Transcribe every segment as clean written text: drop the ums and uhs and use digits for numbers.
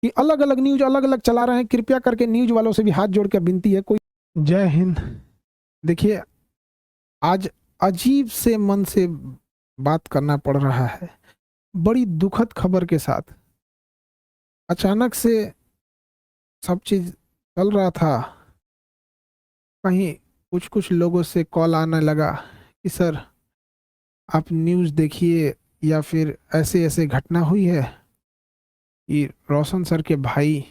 कि अलग अलग न्यूज अलग अलग चला रहे हैं। कृपया करके न्यूज वालों से भी हाथ जोड़ कर विनती है, कोई। जय हिंद। देखिए, आज अजीब से मन से बात करना पड़ रहा है, बड़ी दुखद खबर के साथ। अचानक से सब चीज चल रहा था, कहीं कुछ कुछ लोगों से कॉल आने लगा कि सर आप न्यूज़ देखिए, या फिर ऐसे ऐसे घटना हुई है कि रोशन सर के भाई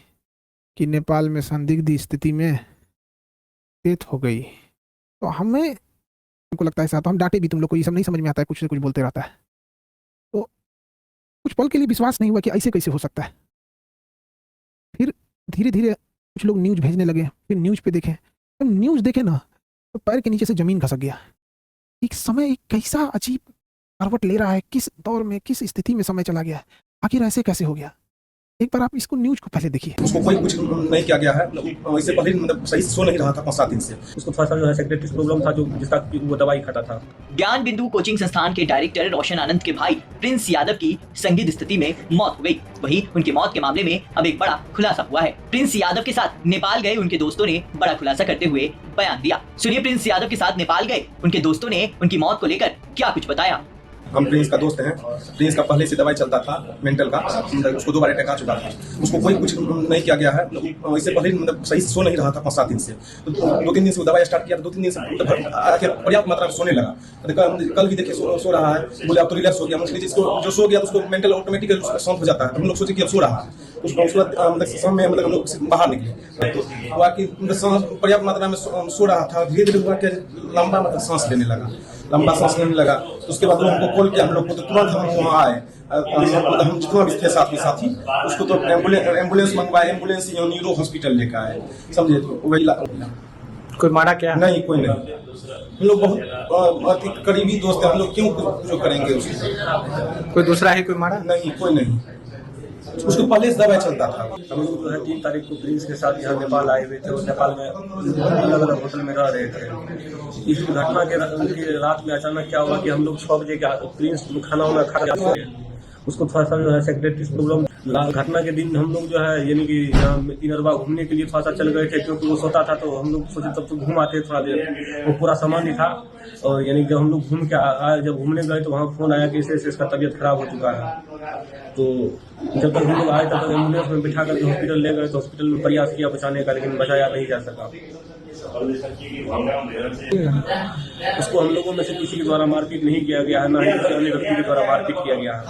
की नेपाल में संदिग्ध स्थिति में डेथ हो गई। तो हमें हमको लगता है साहब, तो हम डांटे भी, तुम लोग को ये सब नहीं समझ में आता है, कुछ से कुछ बोलते रहता है। तो कुछ पल के लिए विश्वास नहीं हुआ कि ऐसे कैसे हो सकता है। फिर धीरे धीरे कुछ लोग न्यूज़ भेजने लगे, फिर न्यूज़ पे देखे, जब न्यूज़ देखे ना तो पैर के नीचे से जमीन खसक गया। एक समय एक कैसा अजीब करवट ले रहा है, किस दौर में, किस स्थिति में समय चला गया है, आखिर ऐसे कैसे हो गया। एक बार आप इसको न्यूज को पहले देखिए। उसको कोई कुछ नहीं किया गया है। इससे पहले मतलब सही सो नहीं रहा था 5-7 दिन से। उसको थोड़ा सा जो है सेक्रेटरी प्रॉब्लम था, जो जिसका वो दवाई खाता था। ज्ञान बिंदु कोचिंग संस्थान के डायरेक्टर रोशन आनंद के भाई प्रिंस यादव की संदिग्ध स्थिति में मौत हो गई। वहीं उनके मौत के मामले में अब एक बड़ा खुलासा हुआ है। प्रिंस यादव के साथ नेपाल गए उनके दोस्तों ने बड़ा खुलासा करते हुए बयान दिया। सुनिए, प्रिंस यादव के साथ नेपाल गए उनके दोस्तों ने उनकी मौत को लेकर क्या कुछ बताया। हम प्रिंस का दोस्त हैं। प्रिंस का पहले से दवाई चलता था, मेंटल का, उसको 2 बार अटैक आ चुका था। उसको कोई कुछ नहीं किया गया है। इससे पहले मतलब सही सो नहीं रहा था 5-7 दिन से। तो 2-3 दिन से वो दवाई स्टार्ट किया, 2-3 दिन से पर्याप्त मात्रा में सोने लगा। कल भी देखिए सो रहा है, बोले अब तो रिलैक्स हो गया। मतलब जो सो गया तो उसको मेंटल ऑटोमेटिकली शांत हो जाता है। हम लोग सोचे कि अब सो रहा है, उसको शाम में मतलब हम लोग बाहर निकले तो हुआ कि पर्याप्त मात्रा में सो रहा था। धीरे धीरे हुआ कि लंबा मतलब सांस लेने लगा, लंबा सांस लेने लगा। तो उसके बाद हमको कॉल किया, हम लोग को, तो तुरंत हम वहाँ आए। हम जितना भी थे साथ में साथी, उसको तो एम्बुलेंस मंगवाए, एम्बुलेंस न्यूरो हॉस्पिटल लेकर आए, समझे। तो वही कोई मारा क्या? नहीं, कोई नहीं। हम लोग बहुत अति करीबी दोस्त हैं, हम लोग क्यों जो करेंगे उसको। कोई दूसरा है कोई मारा? नहीं, कोई नहीं। उसको पहले से दवाई चलता था। हम लोग जो है 3 तारीख को प्रिंस के साथ यहाँ नेपाल आए हुए थे और नेपाल में अलग अलग होटल में रह रहे थे। इस घटना के रात में अचानक क्या हुआ कि हम लोग 6 बजे के प्रिंस खाना वाना खा, उसको थोड़ा सा जो है सेक्रेटरी प्रॉब्लम। घटना के दिन हम लोग जो है यानी कि इनरवा घूमने के लिए थोड़ा सा चल गए थे, क्योंकि वो सोता था। तो हम लोग सोचे तब तो घूम आते थोड़ा देर, वो पूरा सामान ही था। और यानी जब हम लोग घूम के आए, जब घूमने गए तो वहाँ फोन आया कि इससे इसका तबीयत खराब हो चुका है। तो जब तक हम लोग आए तब तक एम्बुलेंस में बिठा करके हॉस्पिटल ले गए। तो हॉस्पिटल में प्रयास किया बचाने का, लेकिन बचाया नहीं जा सका। उसको हम लोगों में से किसी के द्वारा मारपीट नहीं किया गया है, ना ही किसी अन्य व्यक्ति के द्वारा मारपीट किया गया है।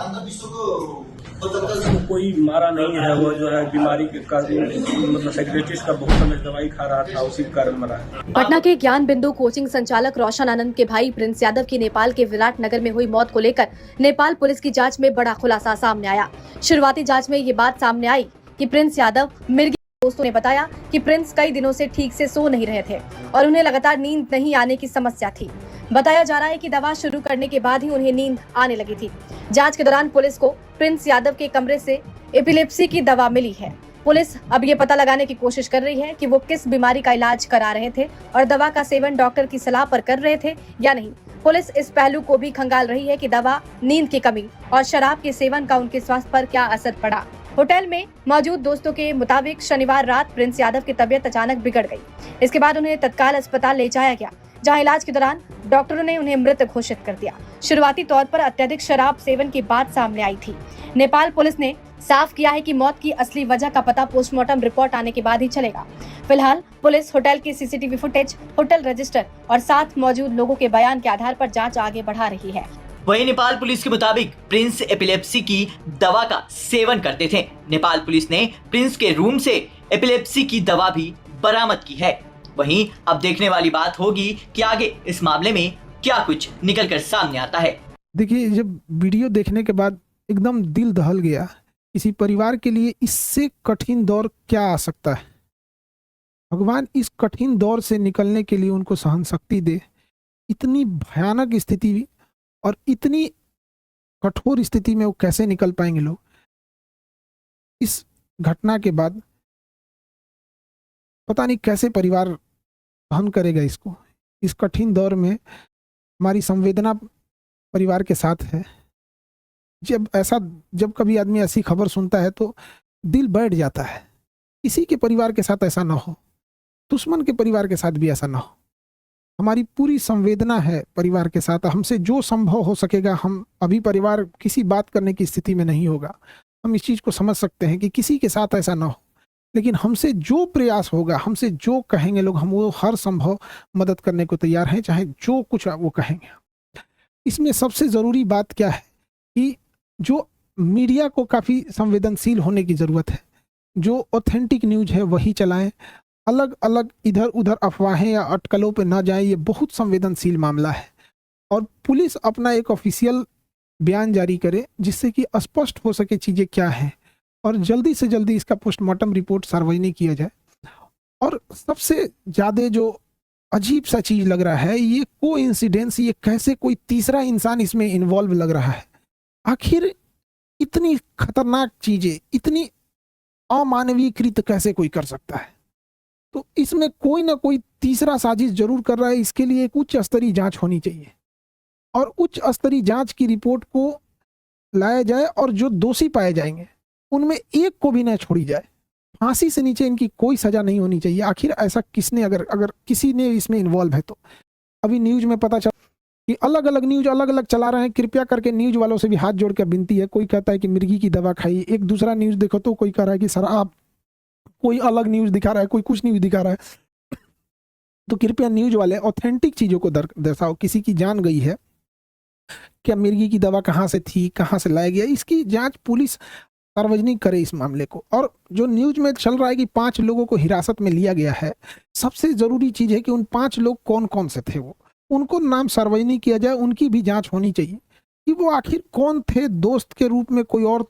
कोई मारा नहीं है, वो जो है बीमारी का मतलब सेक्रेटरी का बहुत समय दवाई खा रहा था, उसी कारण मरा है। पटना के ज्ञान बिंदु कोचिंग संचालक रोशन आनंद के भाई प्रिंस यादव की नेपाल के विराट नगर में हुई मौत को लेकर नेपाल पुलिस की जांच में बड़ा खुलासा सामने आया। शुरुआती जांच में ये बात सामने आई कि प्रिंस यादव मिर्गी दोस्तों ने बताया कि प्रिंस कई दिनों से ठीक से सो नहीं रहे थे और उन्हें लगातार नींद नहीं आने की समस्या थी। बताया जा रहा है कि दवा शुरू करने के बाद ही उन्हें नींद आने लगी थी। जांच के दौरान पुलिस को प्रिंस यादव के कमरे से एपिलेप्सी की दवा मिली है। पुलिस अब ये पता लगाने की कोशिश कर रही है कि वो किस बीमारी का इलाज करा रहे थे और दवा का सेवन डॉक्टर की सलाह पर कर रहे थे या नहीं। पुलिस इस पहलू को भी खंगाल रही है कि दवा, नींद की कमी और शराब के सेवन का उनके स्वास्थ्य पर क्या असर पड़ा। होटल में मौजूद दोस्तों के मुताबिक शनिवार रात प्रिंस यादव की तबीयत अचानक बिगड़ गई। इसके बाद उन्हें तत्काल अस्पताल ले जाया गया, जहां इलाज के दौरान डॉक्टरों ने उन्हें मृत घोषित कर दिया। शुरुआती तौर पर अत्यधिक शराब सेवन की बात सामने आई थी। नेपाल पुलिस ने साफ किया है कि मौत की असली वजह का पता पोस्टमार्टम रिपोर्ट आने के बाद ही चलेगा। फिलहाल पुलिस होटल की सीसीटीवी फुटेज, होटल रजिस्टर और साथ मौजूद लोगों के बयान के आधार पर जांच आगे बढ़ा रही है। वहीं नेपाल पुलिस के मुताबिक प्रिंस एपिलेप्सी की दवा का सेवन करते थे। नेपाल पुलिस ने प्रिंस के रूम से एपिलेप्सी की दवा भी बरामद की है। वहीं अब देखने वाली बात होगी कि आगे इस मामले में क्या कुछ निकलकर सामने आता है। देखिए, जब वीडियो देखने के बाद एकदम दिल दहल गया। किसी परिवार के लिए इससे कठिन दौर क्या आ सकता है। भगवान इस कठिन दौर से निकलने के लिए उनको सहन शक्ति दे। इतनी भयानक स्थिति और इतनी कठोर स्थिति में वो कैसे निकल पाएंगे लोग। इस घटना के बाद पता नहीं कैसे परिवार सहन करेगा इसको। इस कठिन दौर में हमारी संवेदना परिवार के साथ है। जब कभी आदमी ऐसी खबर सुनता है तो दिल बैठ जाता है। किसी के परिवार के साथ ऐसा ना हो, दुश्मन के परिवार के साथ भी ऐसा ना हो। हमारी पूरी संवेदना है परिवार के साथ, हमसे जो संभव हो सकेगा हम, अभी परिवार किसी बात करने की स्थिति में नहीं होगा, हम इस चीज़ को समझ सकते हैं कि किसी के साथ ऐसा ना हो, लेकिन हमसे जो प्रयास होगा, हमसे जो कहेंगे लोग, हम वो हर संभव मदद करने को तैयार हैं, चाहे जो कुछ वो कहेंगे। इसमें सबसे ज़रूरी बात क्या है कि जो मीडिया को काफ़ी संवेदनशील होने की ज़रूरत है, जो ऑथेंटिक न्यूज़ है वही चलाएं, अलग अलग इधर उधर अफवाहें या अटकलों पे ना जाएं, ये बहुत संवेदनशील मामला है। और पुलिस अपना एक ऑफिशियल बयान जारी करे जिससे कि स्पष्ट हो सके चीज़ें क्या हैं, और जल्दी से जल्दी इसका पोस्टमार्टम रिपोर्ट सार्वजनिक किया जाए। और सबसे ज़्यादा जो अजीब सा चीज़ लग रहा है, ये कोइंसिडेंस, ये कैसे कोई तीसरा इंसान इसमें इन्वॉल्व लग रहा है। आखिर इतनी खतरनाक चीज़ें, इतनी अमानवीयकृत कैसे कोई कर सकता है? तो इसमें कोई ना कोई तीसरा साजिश जरूर कर रहा है। इसके लिए एक उच्च स्तरीय जांच होनी चाहिए और उच्च स्तरीय जांच की रिपोर्ट को लाया जाए, और जो दोषी पाए जाएंगे उनमें एक को भी न छोड़ी जाए। फांसी से नीचे इनकी कोई सजा नहीं होनी चाहिए। आखिर ऐसा किसने, अगर किसी ने इसमें इन्वॉल्व है तो। अभी न्यूज में पता चला कि अलग अलग न्यूज अलग अलग चला रहे हैं। कृपया करके न्यूज वालों से भी हाथ जोड़ कर विनती है। कोई कहता है कि मिर्गी की दवा खाई, एक दूसरा न्यूज देखो तो कोई कह रहा है कि शराब, कोई अलग न्यूज दिखा रहा है, कोई कुछ न्यूज दिखा रहा है। तो कृपया न्यूज वाले ऑथेंटिक चीजों को दर्शाओ। किसी की जान गई है, क्या मिर्गी की दवा कहाँ से थी, कहाँ से लाया गया, इसकी जांच पुलिस सार्वजनिक करे इस मामले को। और जो न्यूज में चल रहा है कि 5 लोगों को हिरासत में लिया गया है, सबसे जरूरी चीज है कि उन 5 लोग कौन कौन से थे, वो उनको नाम सार्वजनिक किया जाए, उनकी भी जांच होनी चाहिए कि वो आखिर कौन थे। दोस्त के रूप में कोई और